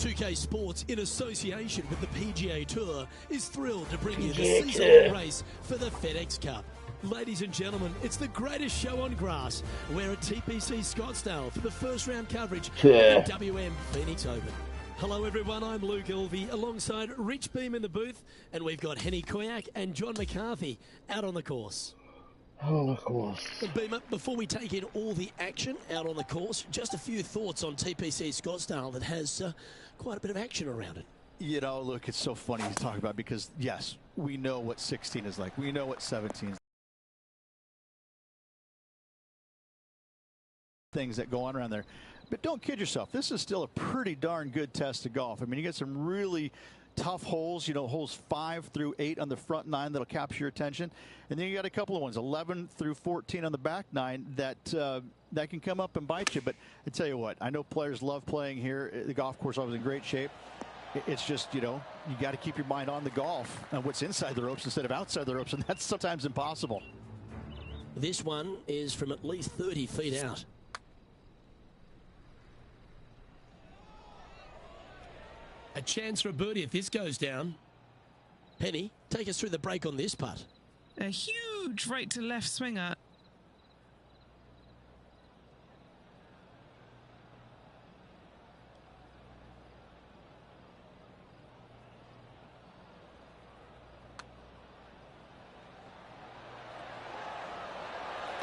2K Sports, in association with the PGA Tour, is thrilled to bring you the season-long race for the FedEx Cup. Ladies and gentlemen, it's the greatest show on grass. We're at TPC Scottsdale for the first round coverage of the WM Phoenix Open. Hello everyone, I'm Luke Elvey alongside Rich Beam in the booth, and we've got Henny Koyak and John McCarthy out on the course. Beamer, before we take in all the action out on the course, just a few thoughts on TPC Scottsdale that has quite a bit of action around it. You know, look, it's so funny to talk about because, yes, we know what 16 is like. We know what 17 is. Things that go on around there. But don't kid yourself. This is still a pretty darn good test of golf. I mean, you get some really tough holes, you know, holes 5 through 8 on the front 9 that'll capture your attention. And then you got a couple of ones, 11 through 14 on the back 9 that that can come up and bite you. But I tell you what, I know players love playing here. The golf course always in great shape. It's just, you know, you got to keep your mind on the golf and what's inside the ropes instead of outside the ropes, and that's sometimes impossible. This one is from at least 30 feet out. A chance for a birdie if this goes down. Penny, take us through the break on this putt. A huge right to left swinger.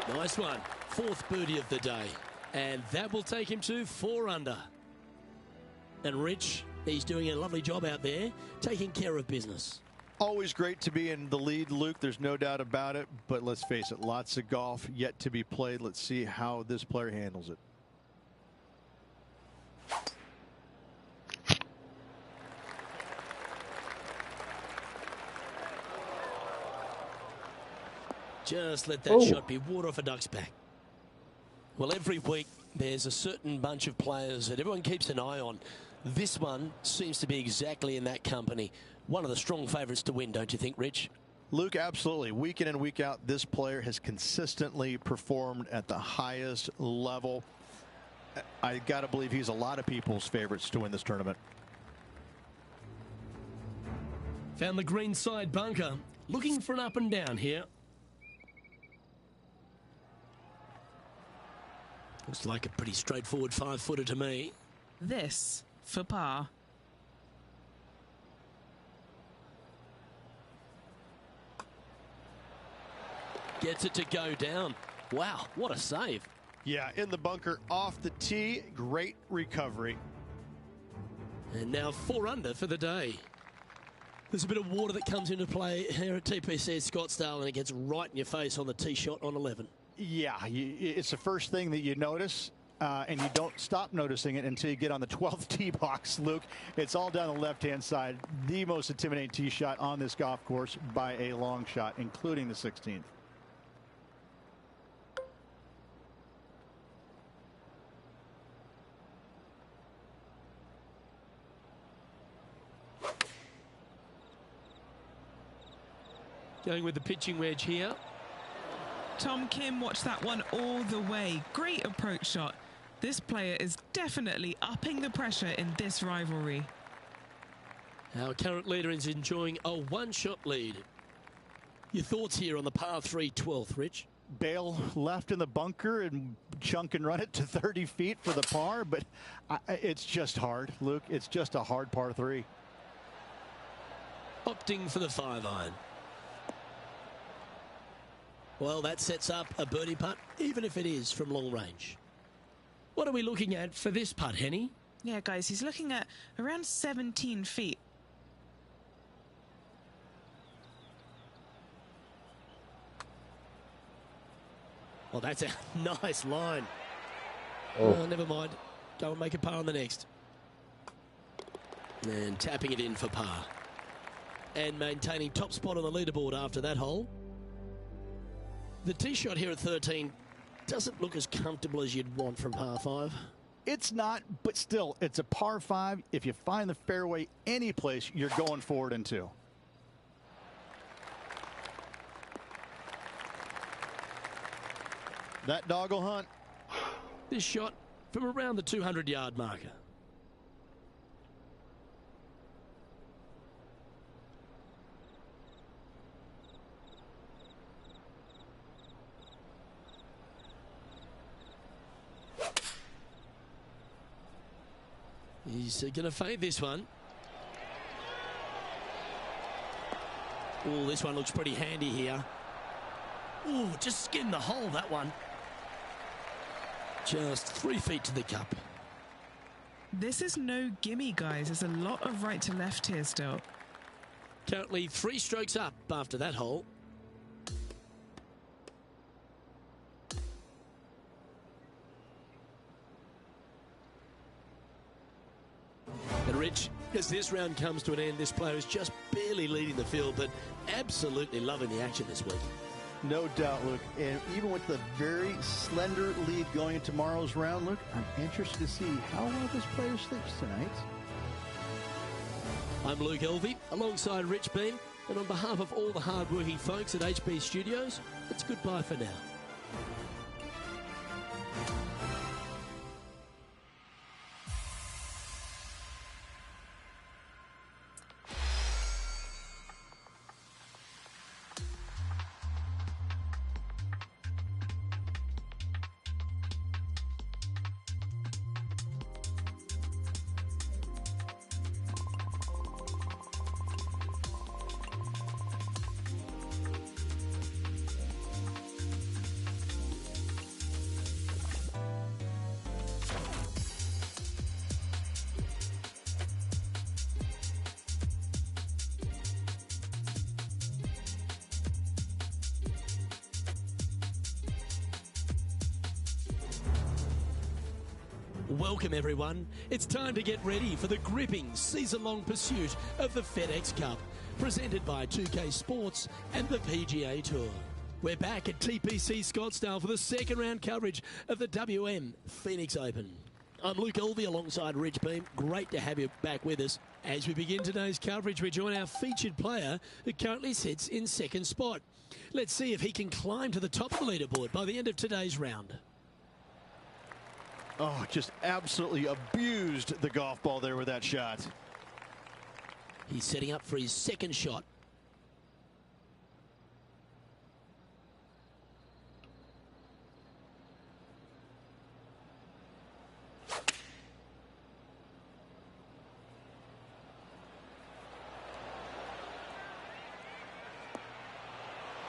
Nice one. 4th birdie of the day. And that will take him to 4 under. And Rich, he's doing a lovely job out there, taking care of business. Always great to be in the lead, Luke. There's no doubt about it. But let's face it, lots of golf yet to be played. Let's see how this player handles it. Just let that shot be water off a duck's back. Well, every week there's a certain bunch of players that everyone keeps an eye on. This one seems to be exactly in that company. One of the strong favourites to win, don't you think, Rich? Luke, absolutely. Week in and week out, this player has consistently performed at the highest level. I got to believe he's a lot of people's favorites to win this tournament. Found the green side bunker. Looking for an up and down here. Looks like a pretty straightforward 5-footer to me. This for par. Gets it to go down. Wow, what a save. Yeah, in the bunker off the tee. Great recovery. And now 4 under for the day. There's a bit of water that comes into play here at TPC Scottsdale, and it gets right in your face on the tee shot on 11. Yeah, it's the first thing that you notice, and you don't stop noticing it until you get on the 12th tee box, Luke. It's all down the left-hand side. The most intimidating tee shot on this golf course by a long shot, including the 16th. Going with the pitching wedge here. Tom Kim watched that one all the way. Great approach shot. This player is definitely upping the pressure in this rivalry. Our current leader is enjoying a 1-shot lead. Your thoughts here on the par 3 12th, Rich? Bail left in the bunker and chunk and run it to 30 feet for the par, but it's just hard, Luke. It's just a hard par 3. Opting for the 5-iron. Well, that sets up a birdie putt, even if it is from long range. What are we looking at for this putt, Henny? Yeah, guys, he's looking at around 17 feet. Well, that's a nice line. Oh, never mind. Go and make a par on the next. And tapping it in for par. And maintaining top spot on the leaderboard after that hole. The tee shot here at 13 doesn't look as comfortable as you'd want from par 5. It's not, but still, it's a par 5. If you find the fairway any place, you're going forward into. That dog will hunt. This shot from around the 200-yard marker. He's going to fade this one. Oh, this one looks pretty handy here. Oh, just skinned the hole, that one. Just 3 feet to the cup. This is no gimme, guys. There's a lot of right to left here still. Currently 3 strokes up after that hole. And Rich, as this round comes to an end, this player is just barely leading the field, but absolutely loving the action this week. No doubt, Luke. And even with the very slender lead going into tomorrow's round, Luke, I'm interested to see how well this player sleeps tonight. I'm Luke Elvey, alongside Rich Beam, and on behalf of all the hard-working folks at HB Studios, it's goodbye for now. Welcome everyone. It's time to get ready for the gripping season-long pursuit of the FedEx Cup, presented by 2K Sports and the PGA Tour. We're back at TPC Scottsdale for the second round coverage of the WM Phoenix Open. I'm Luke Elvey alongside Rich Beam. Great to have you back with us. As we begin today's coverage, we join our featured player who currently sits in second spot. Let's see if he can climb to the top of the leaderboard by the end of today's round. Oh, just absolutely abused the golf ball there with that shot. He's setting up for his second shot.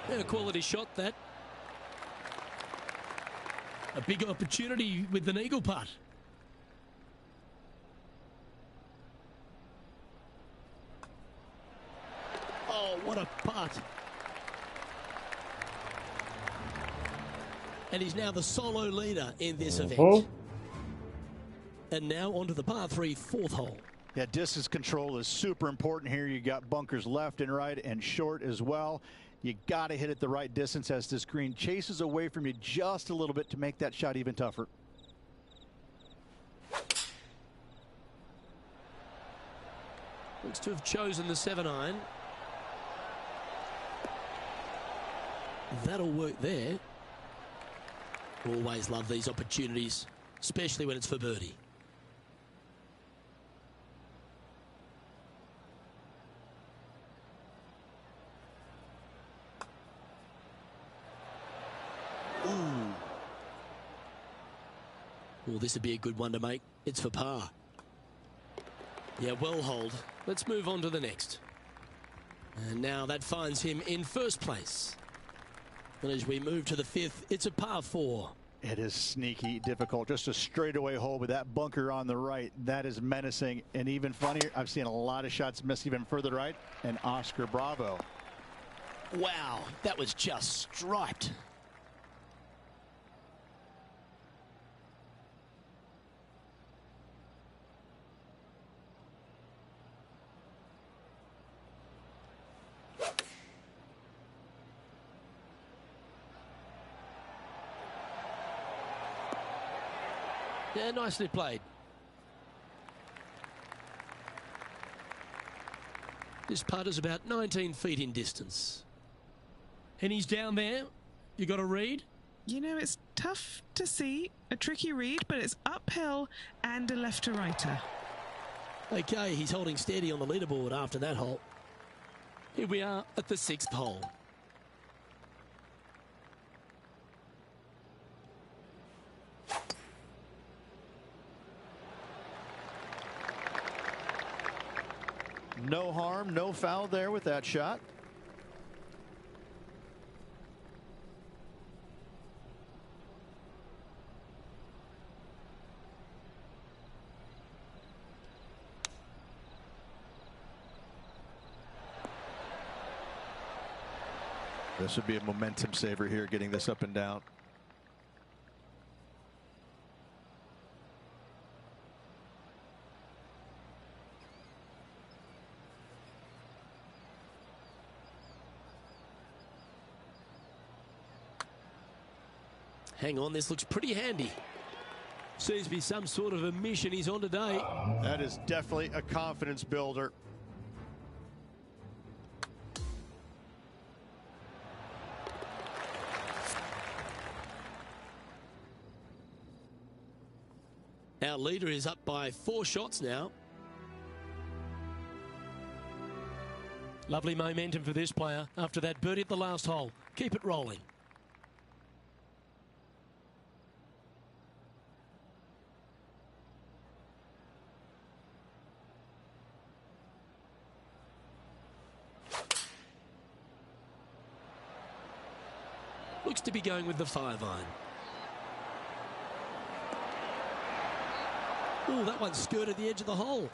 A quality shot, that. A big opportunity with an eagle putt. Oh, what a putt. And he's now the solo leader in this event. And now onto the par 3 fourth hole. Yeah, distance control is super important here. You got bunkers left and right and short as well. You got to hit it the right distance as this green chases away from you just a little bit to make that shot even tougher. Looks to have chosen the 7-iron. That'll work there. Always love these opportunities, especially when it's for birdie. Well, this would be a good one to make. It's for par. Yeah, well hold. Let's move on to the next. And now that finds him in first place. And as we move to the 5th, it's a par 4. It is sneaky difficult. Just a straightaway hole with that bunker on the right. That is menacing. And even funnier, I've seen a lot of shots miss even further right. And Oscar Bravo. Wow, that was just striped. Yeah, nicely played. This putt is about 19 feet in distance. And he's down there. You got a read? You know, it's tough to see. A tricky read, but it's uphill and a left to righter. Okay, he's holding steady on the leaderboard after that hole. Here we are at the 6th hole. No harm, no foul there with that shot. This would be a momentum saver here, getting this up and down. Hang on, this looks pretty handy. Seems to be some sort of a mission he's on today. That is definitely a confidence builder. Our leader is up by 4 shots now. Lovely momentum for this player after that birdie at the last hole. Keep it rolling. Looks to be going with the 5-iron. Oh, that one skirted the edge of the hole.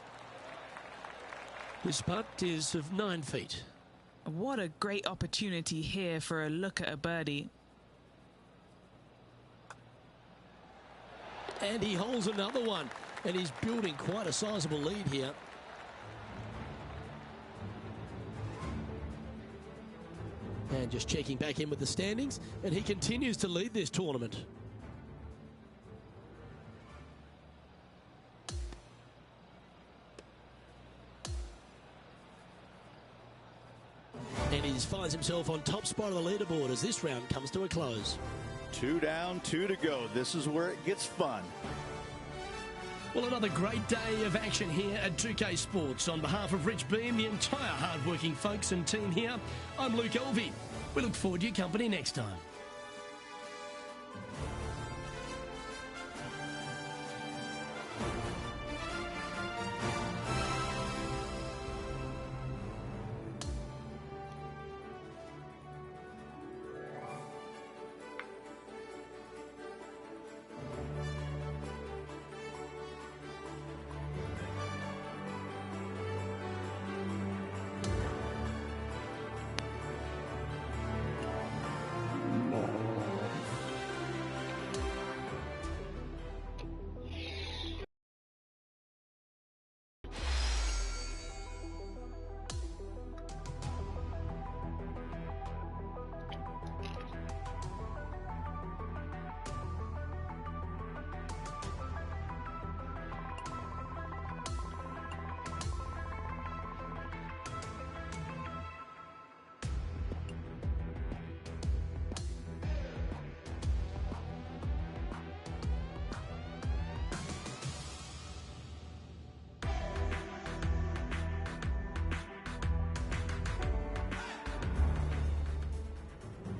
This putt is of 9 feet. What a great opportunity here for a look at a birdie. And he holds another one. And he's building quite a sizable lead here. And just checking back in with the standings. And he continues to lead this tournament. And he finds himself on top spot of the leaderboard as this round comes to a close. 2 down, 2 to go. This is where it gets fun. Well, another great day of action here at 2K Sports. On behalf of Rich Beam, the entire hard-working folks and team here, I'm Luke Elvey. We look forward to your company next time.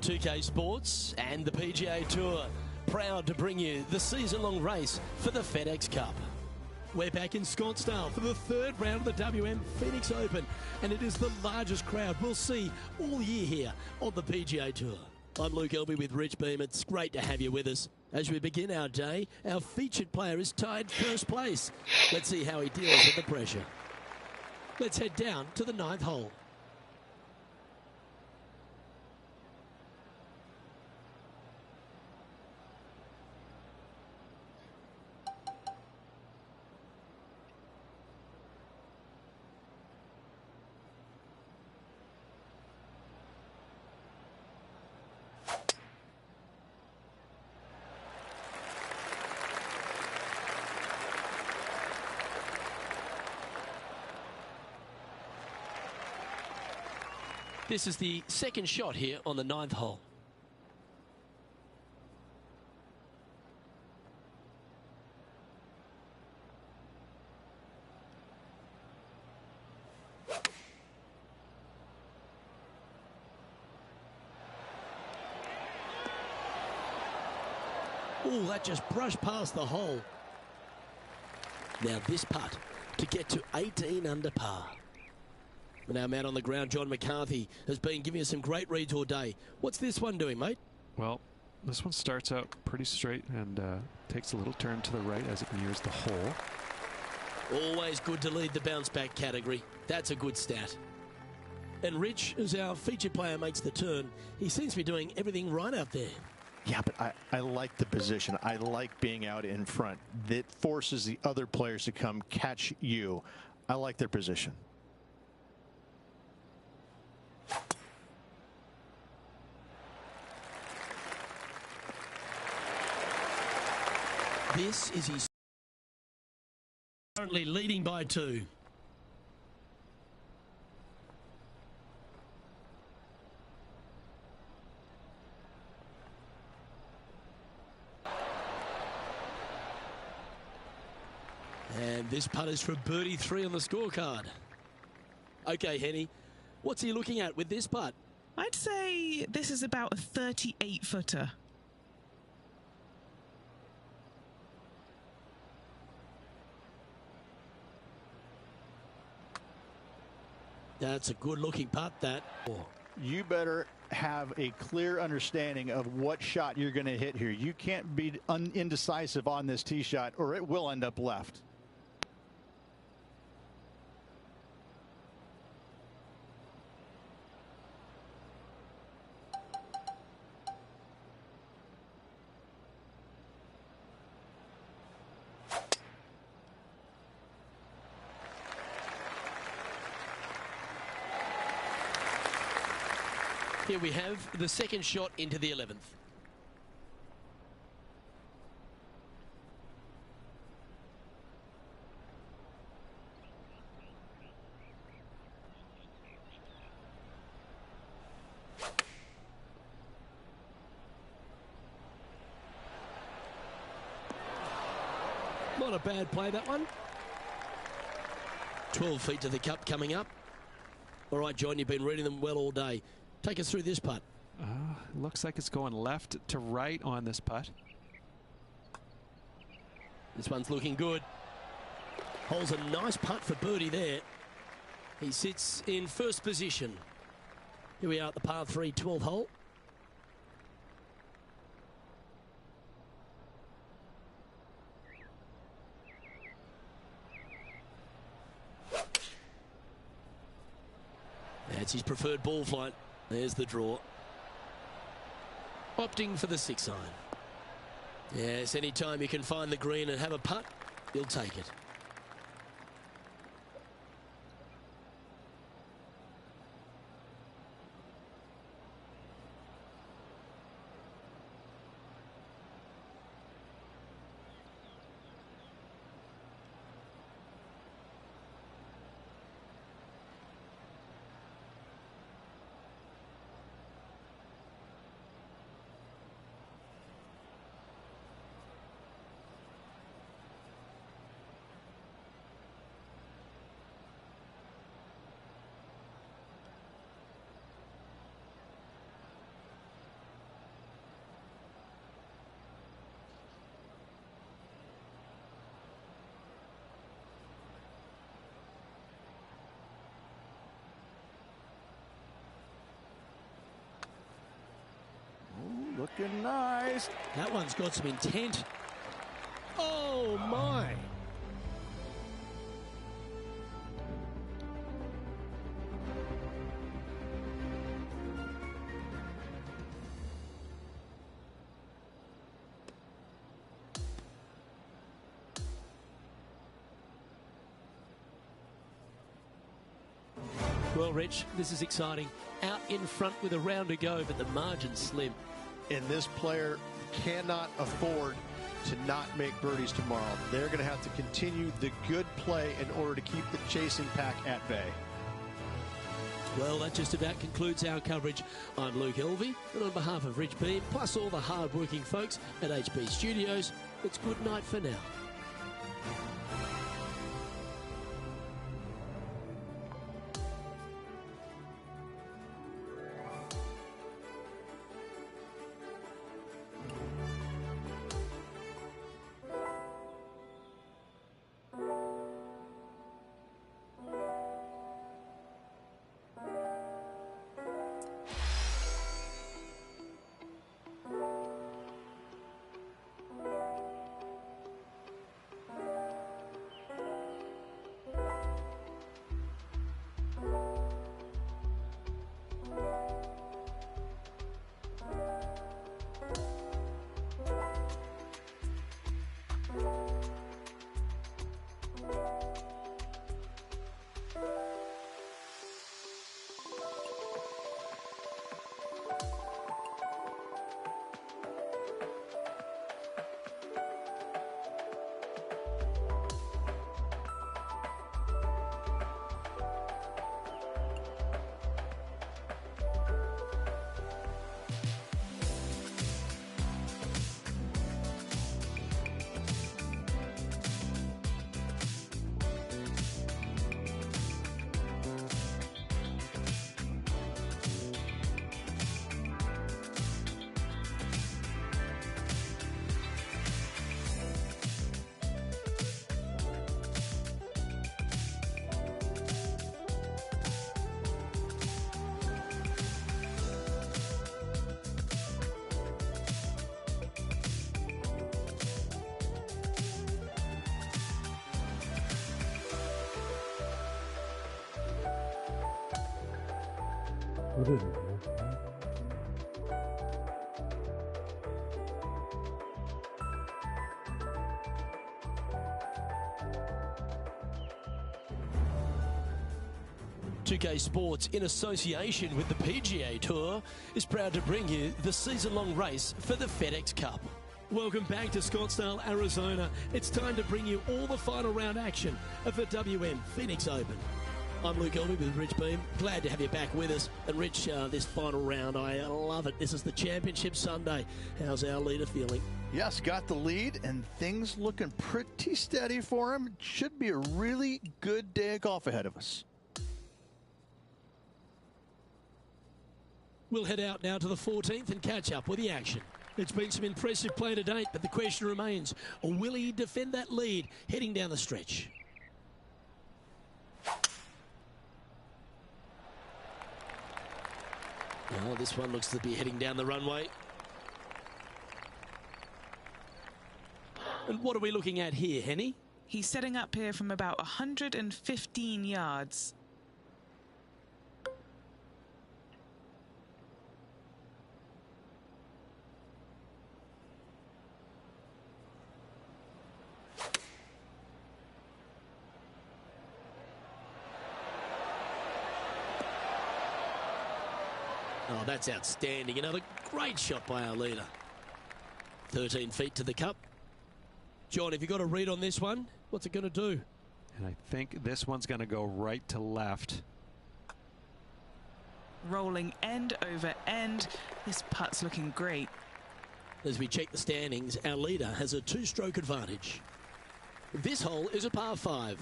PGA Sports and the PGA Tour, proud to bring you the season-long race for the FedEx Cup. We're back in Scottsdale for the 3rd round of the WM Phoenix Open, and it is the largest crowd we'll see all year here on the PGA Tour. I'm Luke Elby with Rich Beam. It's great to have you with us. As we begin our day, our featured player is tied first place. Let's see how he deals with the pressure. Let's head down to the 9th hole. This is the 2nd shot here on the 9th hole. Oh, that just brushed past the hole. Now this putt to get to 18 under par. And our man on the ground, John McCarthy, has been giving us some great reads all day. What's this one doing, mate? Well, this one starts out pretty straight and takes a little turn to the right as it nears the hole. Always good to lead the bounce-back category. That's a good stat. And Rich, as our featured player makes the turn, he seems to be doing everything right out there. Yeah, but I like the position. I like being out in front. That forces the other players to come catch you. I like their position. This is his currently leading by 2. And this putt is for birdie 3 on the scorecard. Okay, Henny, what's he looking at with this putt? I'd say this is about a 38-footer. That's a good-looking putt, that. You better have a clear understanding of what shot you're going to hit here. You can't be indecisive on this tee shot, or it will end up left. Here we have the second shot into the 11th. Not a bad play, that one. 12 feet to the cup coming up. All right, John, you've been reading them well all day. Take us through this putt. Looks like it's going left to right on this putt. This one's looking good. Holds a nice putt for birdie there. He sits in first position. Here we are at the par 3 12th hole. That's his preferred ball flight. There's the draw. Opting for the 6 iron. Yes, anytime you can find the green and have a putt, you'll take it. Looking nice. That one's got some intent. Oh, my. Well, Rich, this is exciting. Out in front with a round to go, but the margin's slim. And this player cannot afford to not make birdies tomorrow. They're going to have to continue the good play in order to keep the chasing pack at bay. Well, that just about concludes our coverage. I'm Luke Elvey, and on behalf of Rich Beam, plus all the hard-working folks at HB Studios, it's good night for now. PGA Sports, in association with the PGA Tour, is proud to bring you the season-long race for the FedEx Cup. Welcome back to Scottsdale, Arizona. It's time to bring you all the final round action of the WM Phoenix Open. I'm Luke Elby with Rich Beam. Glad to have you back with us. And Rich, this final round, I love it. This is the Championship Sunday. How's our leader feeling? Yes, got the lead, and things looking pretty steady for him. Should be a really good day of golf ahead of us. We'll head out now to the 14th and catch up with the action. It's been some impressive play to date, but the question remains, will he defend that lead heading down the stretch? Oh, this one looks to be heading down the runway. And what are we looking at here, Henny? He's setting up here from about 115 yards. Oh, that's outstanding. Another great shot by our leader. 13 feet to the cup. John, have you got a read on this one? What's it going to do? And I think this one's going to go right to left. Rolling end over end. This putt's looking great. As we check the standings, our leader has a two-stroke advantage. This hole is a par 5.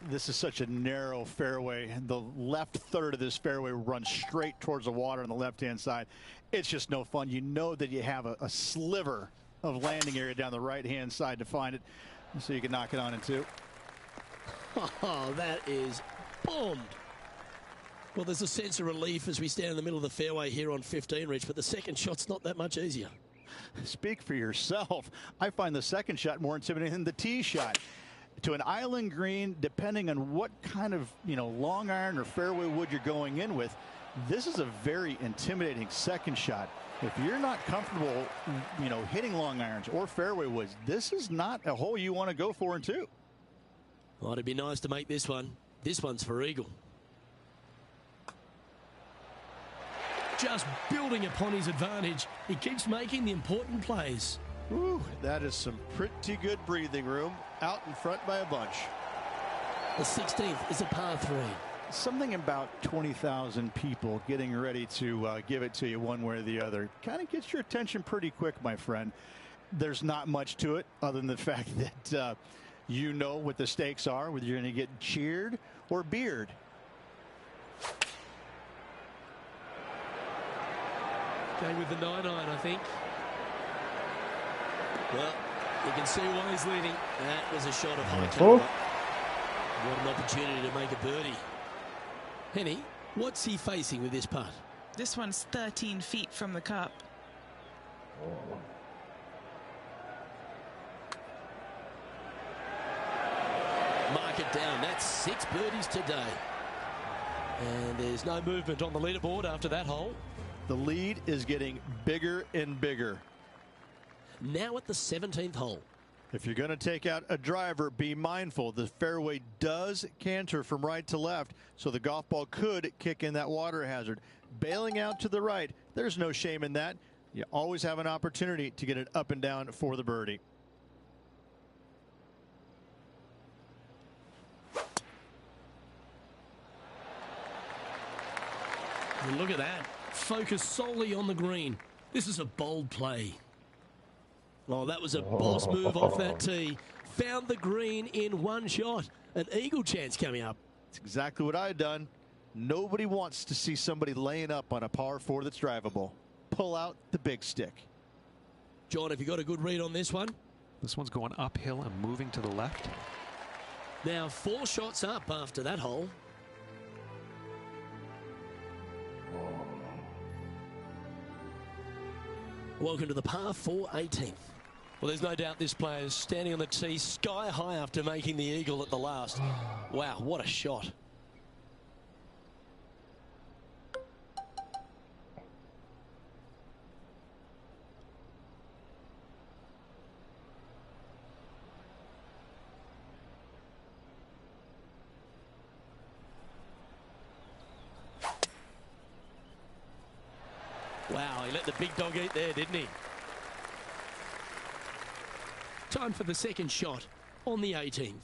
This is such a narrow fairway. The left third of this fairway runs straight towards the water on the left-hand side. It's just no fun. You know that you have a sliver of landing area down the right-hand side to find it, so you can knock it on in two. Oh, that is bombed. Well, there's a sense of relief as we stand in the middle of the fairway here on 15, Rich, but the second shot's not that much easier. Speak for yourself. I find the second shot more intimidating than the tee shot. To an island green, depending on what kind of, long iron or fairway wood you're going in with, this is a very intimidating second shot. If you're not comfortable, hitting long irons or fairway woods, this is not a hole you want to go for in two. Well, it'd be nice to make this one. This one's for eagle. Just building upon his advantage. He keeps making the important plays. Ooh, that is some pretty good breathing room out in front by a bunch. The 16th is a par 3. Something about 20,000 people getting ready to give it to you one way or the other kind of gets your attention pretty quick, my friend. There's not much to it other than the fact that you know what the stakes are, whether you're going to get cheered or beered. Going with the 9-iron, I think. Well, you can see why he's leading. That was a shot of high caliber. What an opportunity to make a birdie. Henny, what's he facing with this putt? This one's 13 feet from the cup. Mark it down. That's 6 birdies today. And there's no movement on the leaderboard after that hole. The lead is getting bigger and bigger. Now at the 17th hole. If you're going to take out a driver, be mindful. The fairway does canter from right to left, so the golf ball could kick in that water hazard. Bailing out to the right, there's no shame in that. You always have an opportunity to get it up and down for the birdie. And look at that. Focus solely on the green. This is a bold play. Oh, that was a boss move off that tee. Found the green in one shot. An eagle chance coming up. It's exactly what I had done. Nobody wants to see somebody laying up on a par 4 that's drivable. Pull out the big stick. John, have you got a good read on this one? This one's going uphill and moving to the left. Now 4 shots up after that hole. Welcome to the par 4 18th. Well, there's no doubt this player is standing on the tee sky high after making the eagle at the last. Wow, what a shot. let the big dog eat there, didn't he? Time for the second shot on the 18th.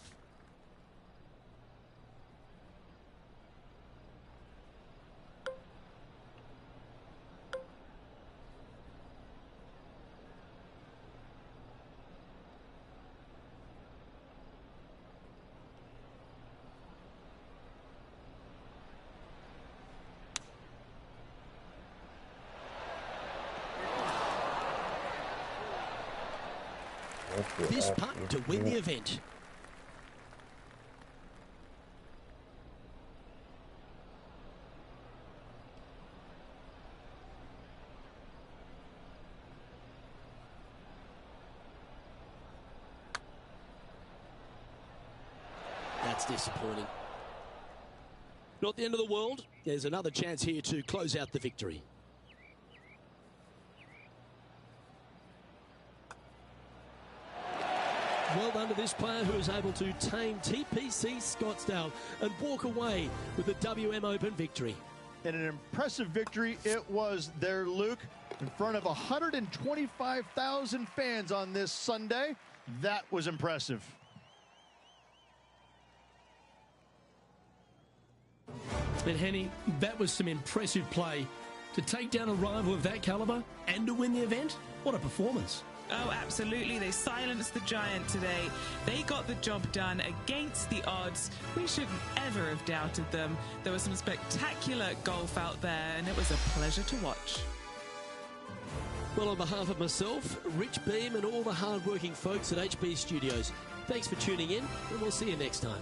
This putt to win the event. That's disappointing. Not the end of the world. There's another chance here to close out the victory. Well done to this player who was able to tame TPC Scottsdale and walk away with the WM Open victory. And an impressive victory it was there, Luke, in front of 125,000 fans on this Sunday. That was impressive. And Henny, that was some impressive play. To take down a rival of that caliber and to win the event, what a performance. Oh, absolutely. They silenced the giant today. They got the job done against the odds. We shouldn't ever have doubted them. There was some spectacular golf out there, and it was a pleasure to watch. Well, on behalf of myself, Rich Beam, and all the hard-working folks at HP Studios, thanks for tuning in, and we'll see you next time.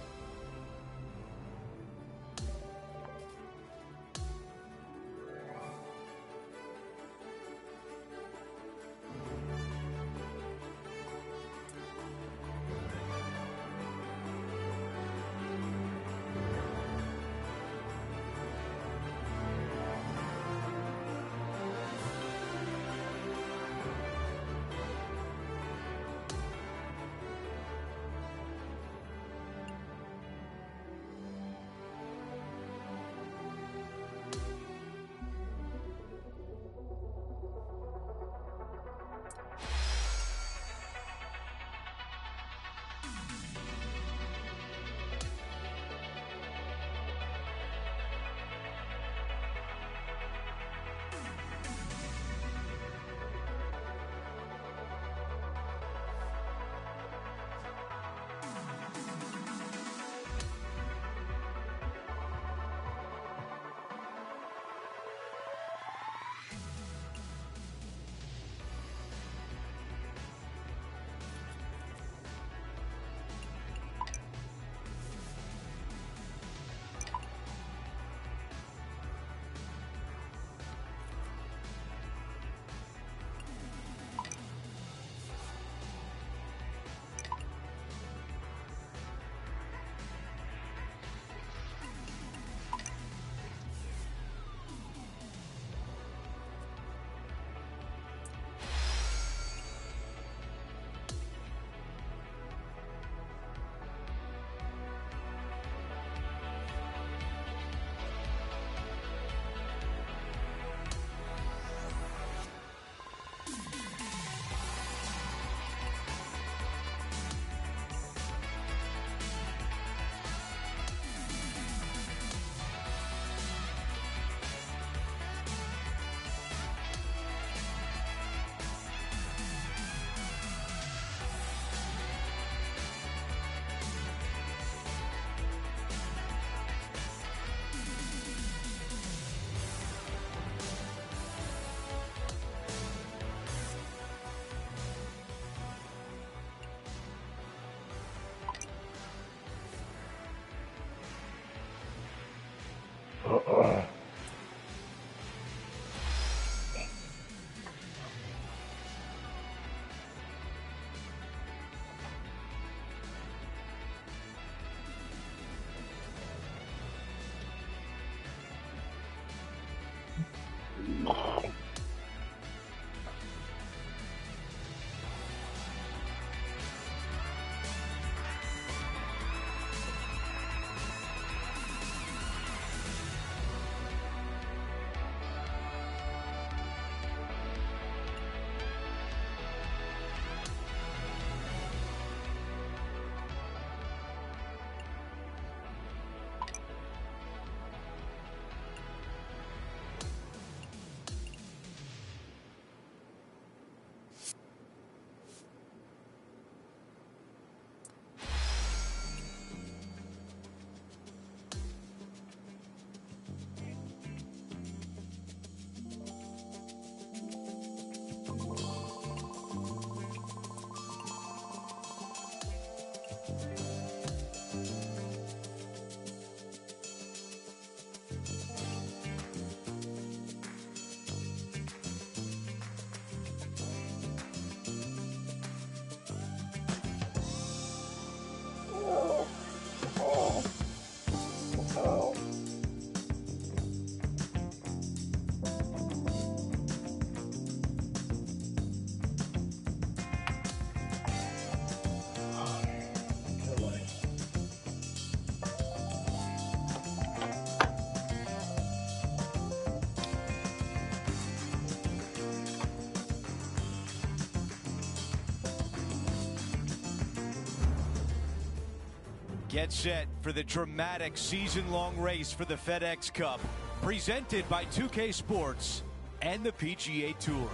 Get set for the dramatic season-long race for the FedEx Cup, presented by 2K Sports and the PGA Tour.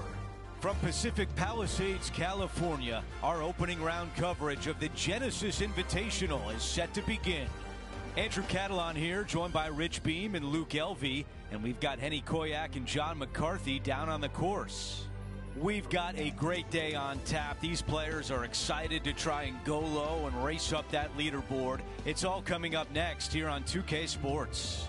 From Pacific Palisades, California, our opening round coverage of the Genesis Invitational is set to begin. Andrew Catalan here, joined by Rich Beam and Luke Elvey, and we've got Henny Koyak and John McCarthy down on the course. We've got a great day on tap. These players are excited to try and go low and race up that leaderboard. It's all coming up next here on 2K Sports.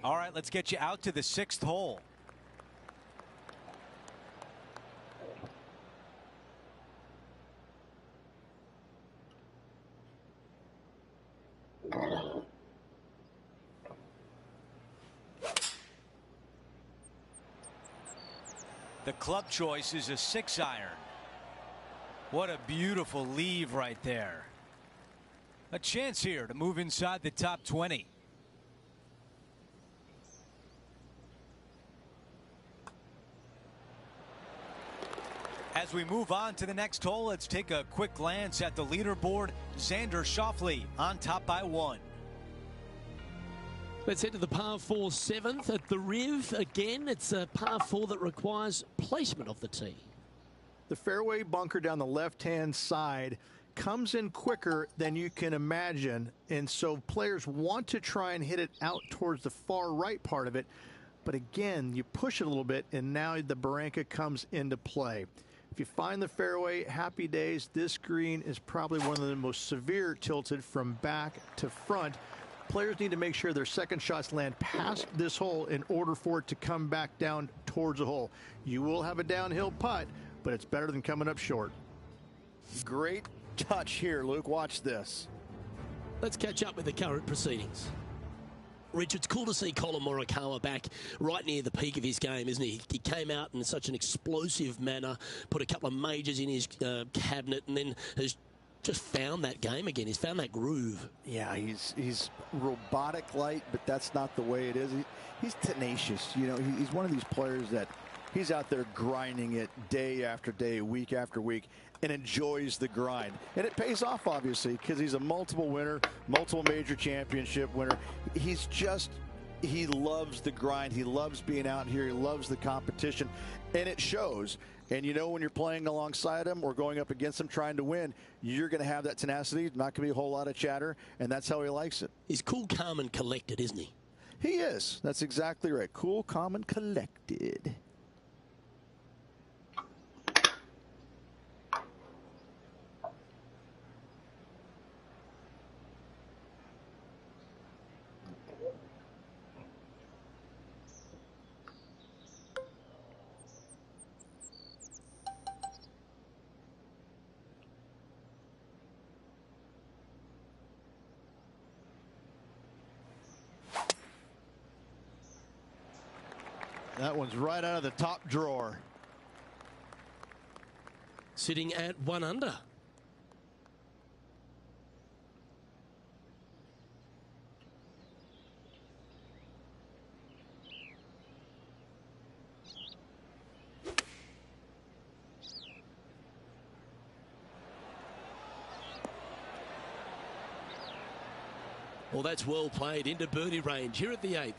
All right, let's get you out to the 6th hole. The club choice is a 6-iron. What a beautiful leave right there. A chance here to move inside the top 20. As we move on to the next hole, let's take a quick glance at the leaderboard. Xander Schauffele on top by 1. Let's head to the par 4 7th at the Riv. Again, it's a par 4 that requires placement of the tee. The fairway bunker down the left-hand side comes in quicker than you can imagine, and so players want to try and hit it out towards the far right part of it. But again, you push it a little bit, and now the barranca comes into play. If you find the fairway, happy days. This green is probably one of the most severe tilted from back to front. Players need to make sure their second shots land past this hole in order for it to come back down towards the hole. You will have a downhill putt, but it's better than coming up short. Great touch here, Luke. Watch this. Let's catch up with the current proceedings. Rich, it's cool to see Colin Morikawa back right near the peak of his game, isn't he? He came out in such an explosive manner, put a couple of majors in his cabinet, and then has just found that game again. He's found that groove. Yeah, he's robotic light, but that's not the way it is. He's tenacious. You know, he's one of these players that he's out there grinding it day after day, week after week, and enjoys the grind. And it pays off, obviously, because he's a multiple winner, multiple major championship winner. He loves the grind. He loves being out here. He loves the competition, and it shows. And you know, when you're playing alongside him or going up against him trying to win, you're going to have that tenacity. Not going to be a whole lot of chatter, and that's how he likes it. He's cool, calm, and collected, isn't he? He is. That's exactly right. Cool, calm, and collected. That one's right out of the top drawer. Sitting at 1 under. Well, that's well played into birdie range here at the 8th.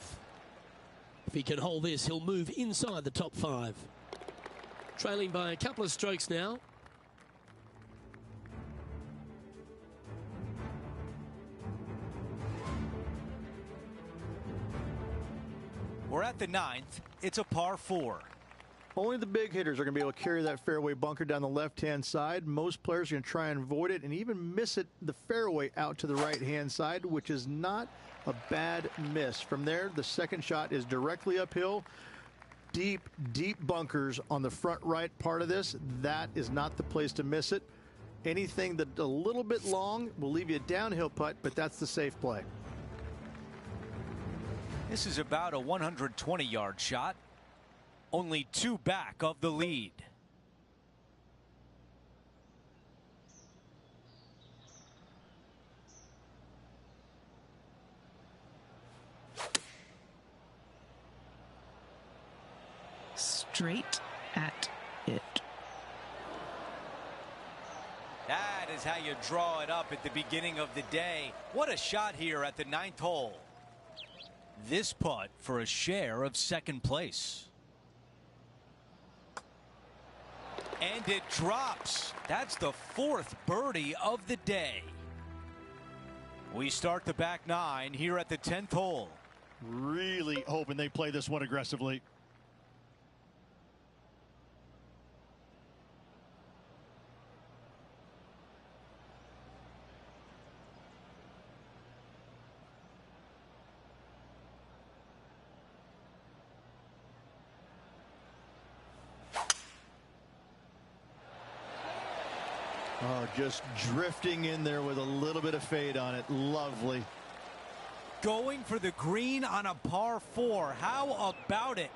If he can hold this, he'll move inside the top 5. Trailing by a couple of strokes now. We're at the 9th. It's a par 4. Only the big hitters are going to be able to carry that fairway bunker down the left-hand side. Most players are going to try and avoid it and even miss it the fairway out to the right-hand side, which is not a bad miss. From there, the second shot is directly uphill. Deep, deep bunkers on the front right part of this. That is not the place to miss it. Anything that a little bit long will leave you a downhill putt, but that's the safe play. This is about a 120-yard shot. Only 2 back of the lead. Straight at it. That is how you draw it up at the beginning of the day. What a shot here at the 9th hole. This putt for a share of 2nd place. And it drops. That's the 4th birdie of the day. We start the back 9 here at the 10th hole. Really hoping they play this one aggressively. Oh, just drifting in there with a little bit of fade on it. Lovely. Going for the green on a par 4. How about it?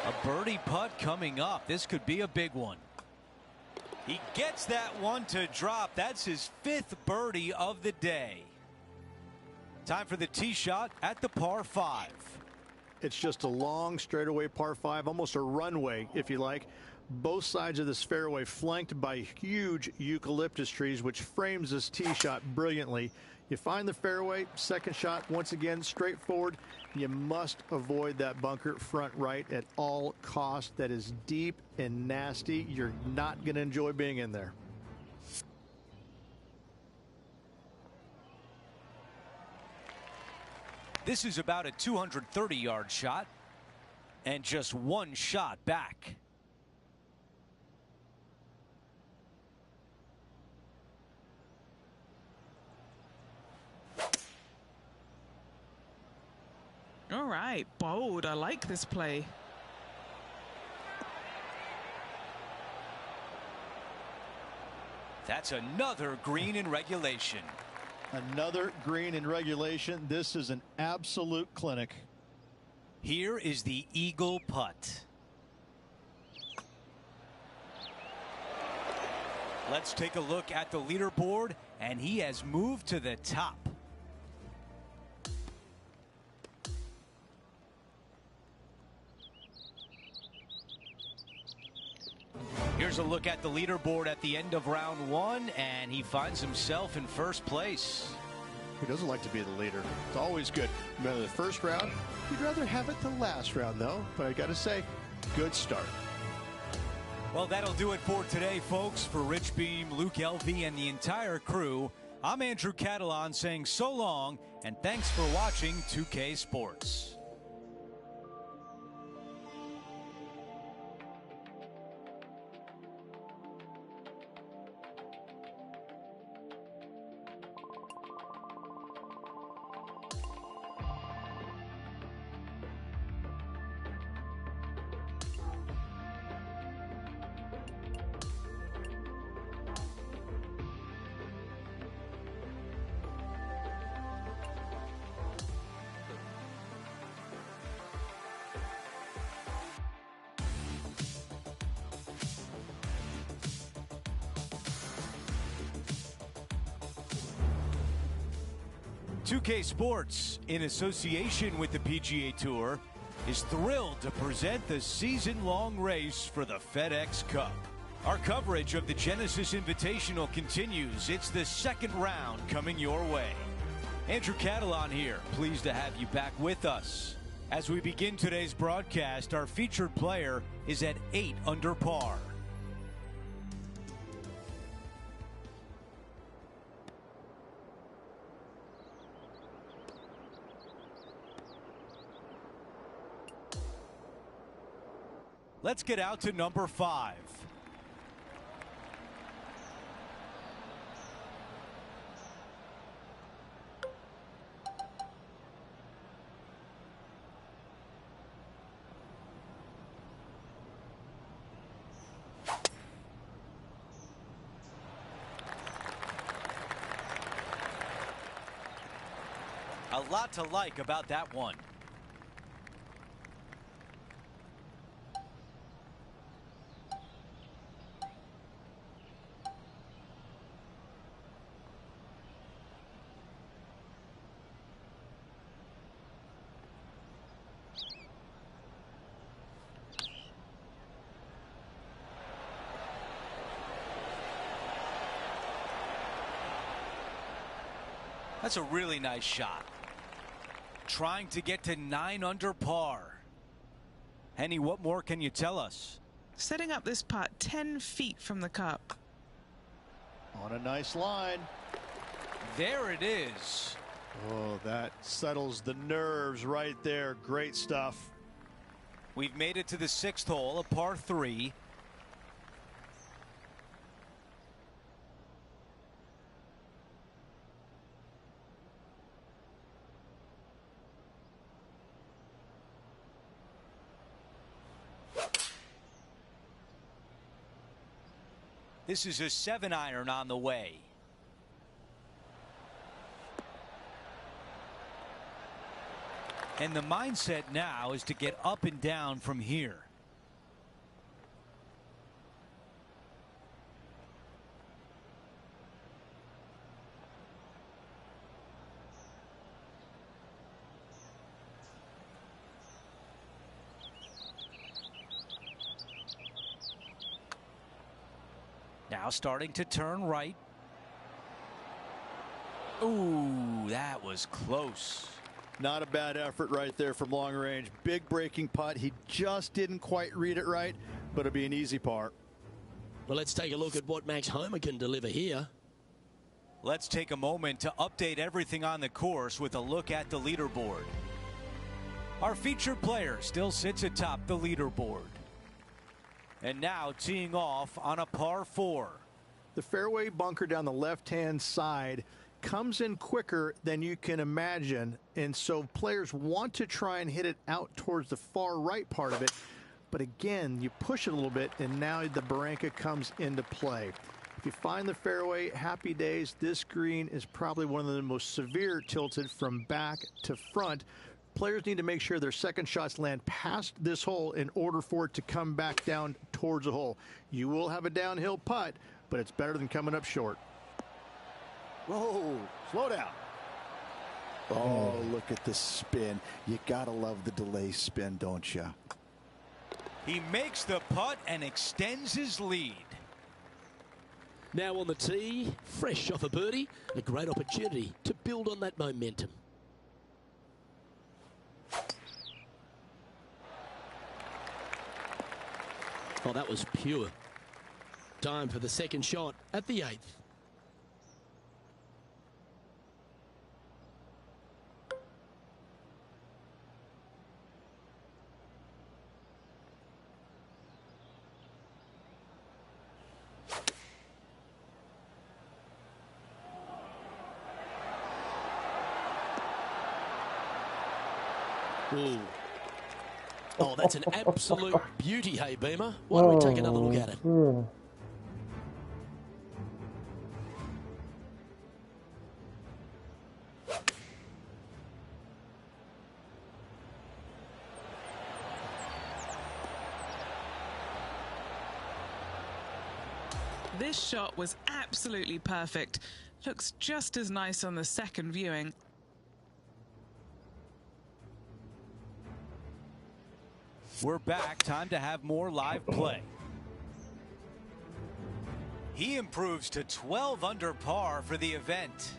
A birdie putt coming up. This could be a big one. He gets that one to drop. That's his 5th birdie of the day. Time for the tee shot at the par 5. It's just a long straightaway par 5, almost a runway, if you like. Both sides of this fairway flanked by huge eucalyptus trees, which frames this tee shot brilliantly. You find the fairway, second shot, once again, straightforward. You must avoid that bunker front right at all costs. That is deep and nasty. You're not going to enjoy being in there. This is about a 230-yard shot and just 1 shot back. All right, bold. I like this play. That's another green in regulation. Another green in regulation. This is an absolute clinic. Here is the eagle putt. Let's take a look at the leaderboard, and he has moved to the top. Here's a look at the leaderboard at the end of round one, and he finds himself in first place. Who doesn't like to be the leader? It's always good. Remember the first round? You'd rather have it the last round, though. But I got to say, good start. Well, that'll do it for today, folks. For Rich Beam, Luke Elvey, and the entire crew, I'm Andrew Catalan saying so long, and thanks for watching 2K Sports. .2K Sports, in association with the PGA Tour, is thrilled to present the season-long race for the FedEx Cup. Our coverage of the Genesis Invitational continues. It's the second round coming your way. Andrew Catalan here, pleased to have you back with us. As we begin today's broadcast, our featured player is at 8 under par. Let's get out to number 5. A lot to like about that one. That's a really nice shot. Trying to get to 9 under par. Henny, what more can you tell us? Setting up this putt 10 feet from the cup. On a nice line. There it is. Oh, that settles the nerves right there. Great stuff. We've made it to the 6th hole, a par 3. This is a 7-iron on the way. And the mindset now is to get up and down from here. Now starting to turn right. Ooh, that was close. Not a bad effort right there from long range. Big breaking putt. He just didn't quite read it right, but it'll be an easy par. Well, let's take a look at what Max Homa can deliver here. Let's take a moment to update everything on the course with a look at the leaderboard. Our featured player still sits atop the leaderboard. And now teeing off on a par 4. The fairway bunker down the left-hand side comes in quicker than you can imagine, and so players want to try and hit it out towards the far right part of it. But again, you push it a little bit, and now the Barranca comes into play. If you find the fairway, happy days. This green is probably one of the most severe tilted from back to front. Players need to make sure their second shots land past this hole in order for it to come back down towards the hole. You will have a downhill putt, but it's better than coming up short. Whoa, slow down. Oh, look at the spin. You gotta love the delay spin, don't you? He makes the putt and extends his lead. Now on the tee, fresh off a birdie, a great opportunity to build on that momentum. Oh, that was pure. Time for the second shot at the 8th. Ooh. Oh, that's an absolute beauty, hey, Beamer. Why don't we take another look at it? This shot was absolutely perfect. Looks just as nice on the second viewing. We're back. Time to have more live play. He improves to 12 under par for the event.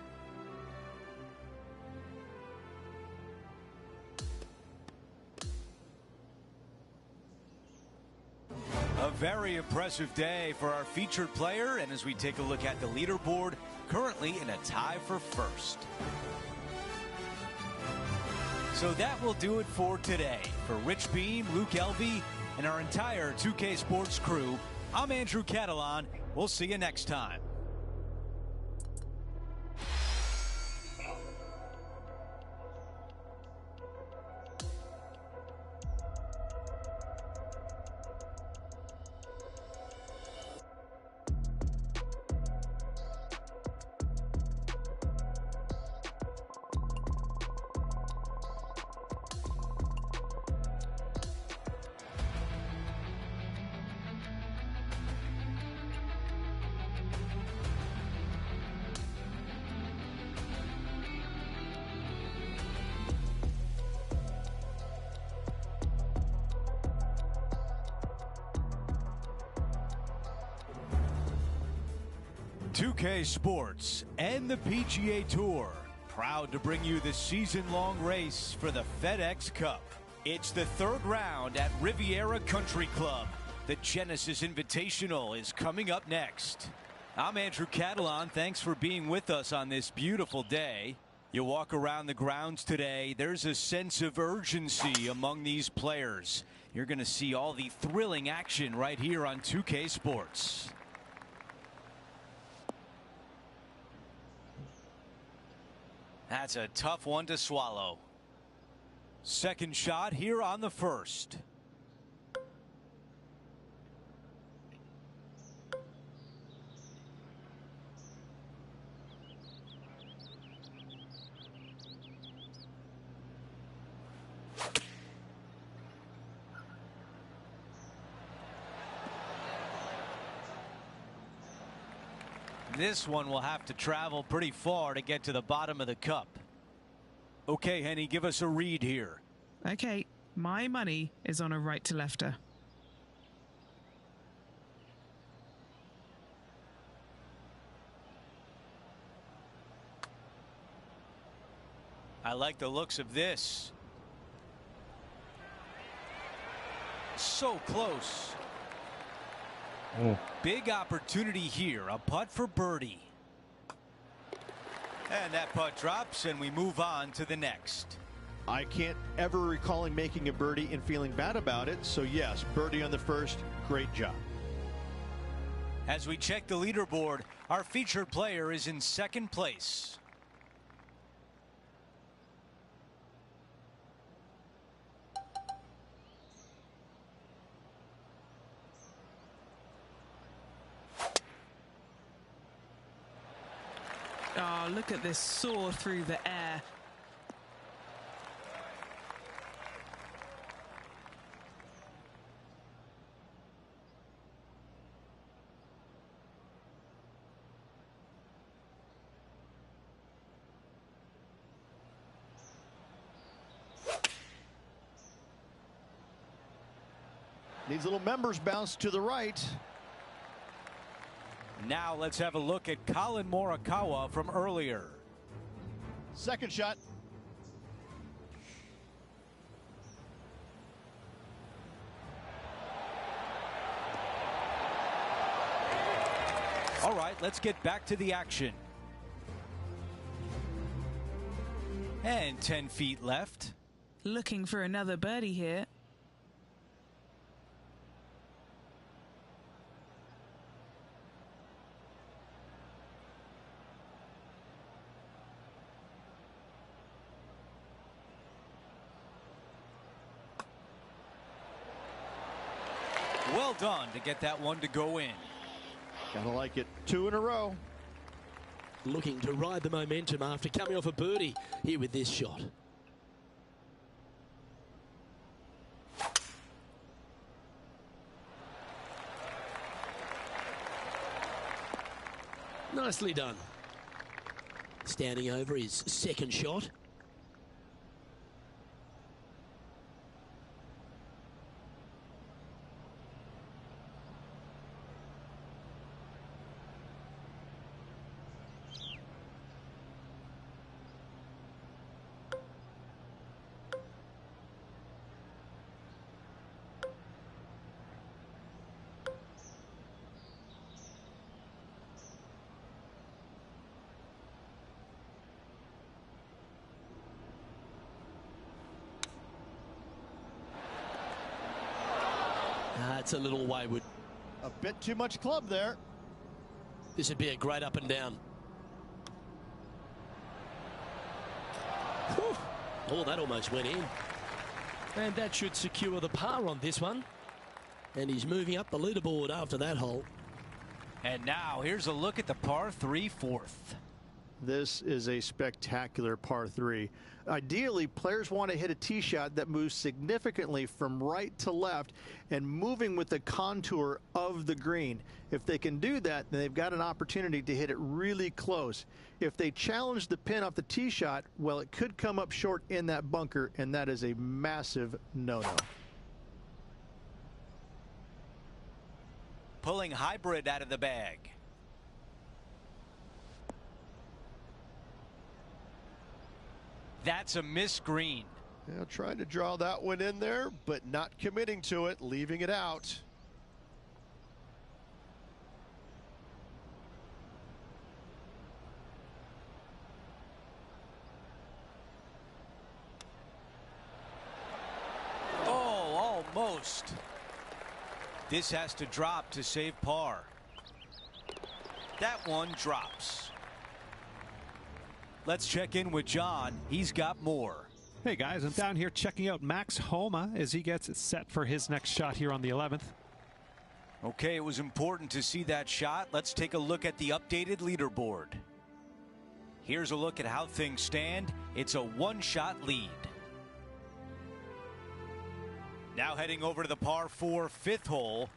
A very impressive day for our featured player, and as we take a look at the leaderboard, currently in a tie for first. So that will do it for today. For Rich Beam, Luke Elvey, and our entire 2K Sports crew, I'm Andrew Catalan. We'll see you next time. .2K Sports and the PGA Tour, proud to bring you the season-long race for the FedEx Cup. It's the third round at Riviera Country Club. The Genesis Invitational is coming up next. I'm Andrew Catalan. Thanks for being with us on this beautiful day. You walk around the grounds today, there's a sense of urgency among these players. You're going to see all the thrilling action right here on 2K Sports. That's a tough one to swallow. Second shot here on the first. This one will have to travel pretty far to get to the bottom of the cup. Okay, Henny, give us a read here. Okay, my money is on a right-to-lefter. I like the looks of this. So close. Big opportunity here. A putt for birdie. And that putt drops, and we move on to the next. I can't ever recall him making a birdie and feeling bad about it. So yes, birdie on the first. Great job. As we check the leaderboard, our featured player is in second place. Oh, look at this soar through the air. Needs a little members bounce to the right. Now let's have a look at Colin Morikawa from earlier. Second shot. All right, let's get back to the action. And 10 feet left. Looking for another birdie here. Well done to get that one to go in. Gotta like it. 2 in a row. Looking to ride the momentum after coming off a birdie here with this shot. Nicely done. Standing over his second shot. That's a little wayward. A bit too much club there. This would be a great up and down. Whew. Oh, that almost went in. And that should secure the par on this one. And he's moving up the leaderboard after that hole. And now here's a look at the par 3 fourth. This is a spectacular par 3. Ideally, players want to hit a tee shot that moves significantly from right to left and moving with the contour of the green. If they can do that, then they've got an opportunity to hit it really close. If they challenge the pin off the tee shot, well, it could come up short in that bunker, and that is a massive no-no. Pulling hybrid out of the bag. That's a missed green. Yeah, trying to draw that one in there, but not committing to it, leaving it out. Oh, almost. This has to drop to save par. That one drops. Let's check in with John. He's got more. Hey guys, I'm down here checking out Max Homa as he gets set for his next shot here on the 11th. Okay, it was important to see that shot. Let's take a look at the updated leaderboard. Here's a look at how things stand. It's a one-shot lead. Now heading over to the par 4 fifth hole.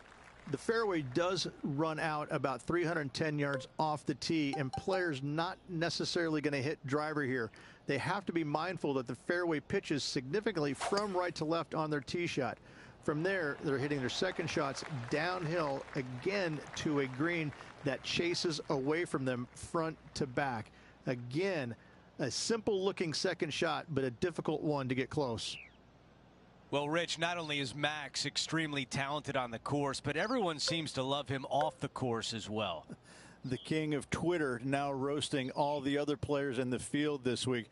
The fairway does run out about 310 yards off the tee, and players not necessarily going to hit driver here. They have to be mindful that the fairway pitches significantly from right to left on their tee shot. From there, they're hitting their second shots downhill again to a green that chases away from them front to back. Again, a simple looking second shot, but a difficult one to get close. Well, Rich, not only is Max extremely talented on the course, but everyone seems to love him off the course as well. The king of Twitter now roasting all the other players in the field this week.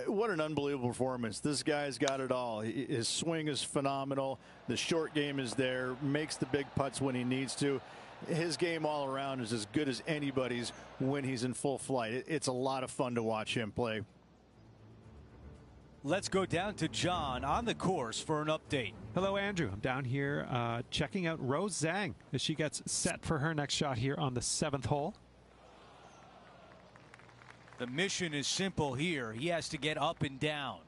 What an unbelievable performance. This guy's got it all. His swing is phenomenal. The short game is there, makes the big putts when he needs to. His game all around is as good as anybody's when he's in full flight. It's a lot of fun to watch him play. Let's go down to John on the course for an update. Hello, Andrew. I'm down here checking out Rose Zhang as she gets set for her next shot here on the 7th hole. The mission is simple here. He has to get up and down.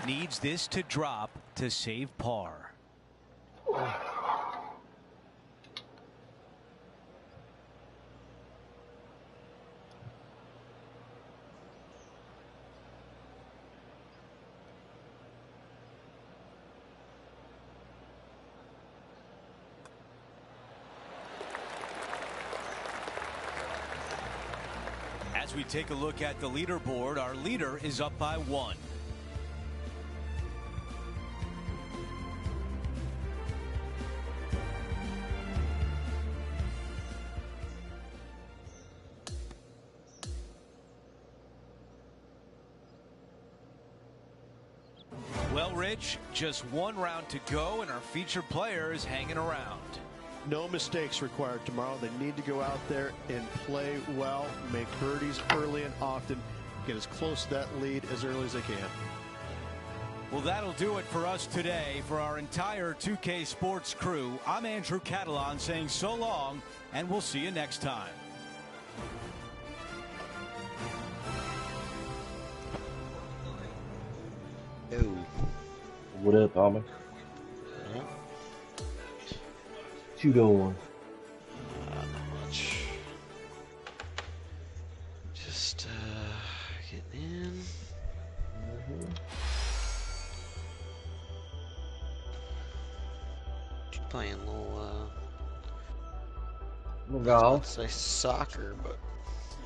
Needs this to drop to save par. As we take a look at the leaderboard, our leader is up by 1. Well, Rich, just one round to go, and our featured player is hanging around. No mistakes required tomorrow. They need to go out there and play well, make birdies early and often, get as close to that lead as early as they can. Well, that'll do it for us today. For our entire 2K Sports crew, I'm Andrew Catalan saying so long, and we'll see you next time. What up, Palmer? What you doing? Not much. Just getting in. Playing a little golf. Say soccer, but it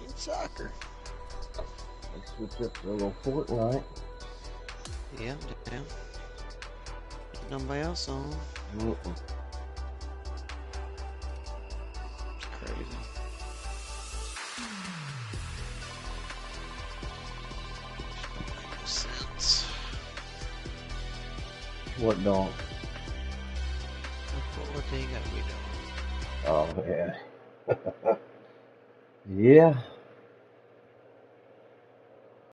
ain't soccer. Let's switch up to a little Fortnite. Yeah, damn. Nobody else on. It's crazy. Makes no sense. What dog? What they got me doing? Oh, man. Yeah.